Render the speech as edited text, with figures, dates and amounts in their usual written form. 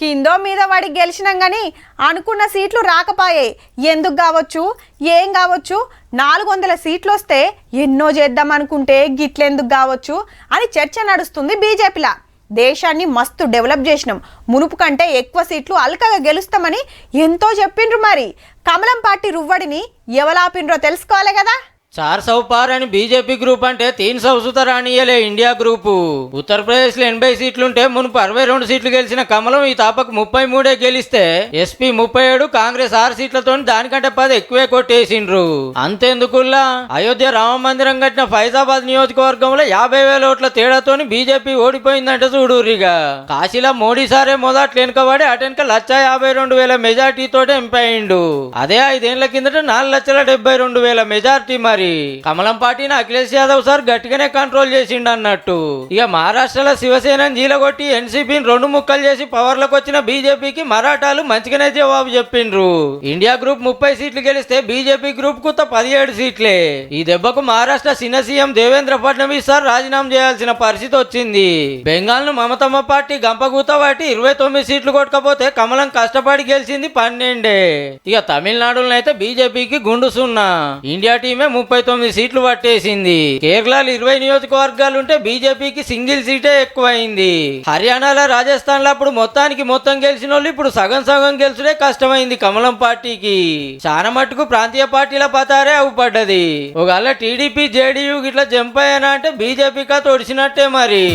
కిందో మీద వాడి గెలిచినాం గాని అనుకున్న సీట్లు రాకపాయే. ఎందుకు కావచ్చు, ఏం కావచ్చు? 400 సీట్లు వస్తే ఎన్నో చేద్దాం అనుకుంటే గిట్లెందుకు కావచ్చు అని చర్చ నడుస్తుంది బీజేపీలా. దేశాన్ని మస్తు డెవలప్ చేసినాం, మునుపు కంటే ఎక్కువ సీట్లు అల్కగా గెలుస్తామని ఎంతో చెప్పిండ్రు. మరి కమలం పార్టీ రువ్వడిని ఎవలాపిండ్రో తెలుసుకోవాలి కదా. 400 पार అని బీజేపీ గ్రూప్ అంటే 300 సుతరానియలే ఇండియా గ్రూపు. ఉత్తరప్రదేశ్లో 80 సీట్లుంటే మునుపు 62 సీట్లు గెలిచిన కమలం ఈ తాపకు 33 గెలిస్తే ఎస్పీ 37, కాంగ్రెస్ 6 సీట్లతో దానికంటే 10 ఎక్కువే కొట్టేసిండ్రు. అంతేందుకుల్లా అయోధ్య రామ మందిరం కట్టిన ఫైజాబాద్ నియోజకవర్గంలో 50,000 ఓట్ల తేడాతోని బీజేపీ ఓడిపోయిందంటే చూడుర్రిగా. కాశీలో మోడీ సారే మొదట్లు వెనుకబడి అటెనక 1,52,000 మెజార్టీతోటే ఎంపయిండు. అదే 5 ఏళ్ల కిందట 4,72,000 మెజార్టీ. మరి కమలం పార్టీని అఖిలేష్ యాదవ్ సార్ గట్టిగానే కంట్రోల్ చేసిండు అన్నట్టు. ఇక మహారాష్ట్రలో శివసేనని జీలగొట్టి ఎన్సీపీని 2 ముక్కలు చేసి పవర్లకు వచ్చిన బీజేపీకి మరాఠాలు మంచిగానే జవాబు చెప్పిండ్రు. ఇండియా గ్రూప్ 30 సీట్లు గెలిస్తే బీజేపీ గ్రూప్ కు 17 సీట్లే. ఈ దెబ్బకు మహారాష్ట్ర చిన్న సీఎం దేవేంద్ర ఫడ్నవీస్ సార్ రాజీనామా చేయాల్సిన పరిస్థితి వచ్చింది. బెంగాల్ ను మమతమ్మ పార్టీ గంపగూత వాటి 29 సీట్లు కొట్టకపోతే కమలం కష్టపడి గెలిచింది 12. ఇక తమిళనాడులో అయితే బీజేపీకి గుండు 0. ఇండియా టీమే 39 సీట్లు పట్టేసింది. కేరళలో 20 నియోజకవర్గాలుంటే బీజేపీకి సింగిల్ సీటే ఎక్కువైంది. హర్యానాలో, రాజస్థాన్ లో అప్పుడు మొత్తం గెలిచిన వాళ్ళు ఇప్పుడు సగం గెలుచుడే కష్టమైంది కమలం పార్టీకి. చాలా మట్టుకు ప్రాంతీయ పార్టీల పతారే అవుపడ్డది. ఒకవేళ టీడీపీ, జేడీయూ గిట్లా జంప్ అయ్యానా అంటే బీజేపీగా తొడిచినట్టే మరి.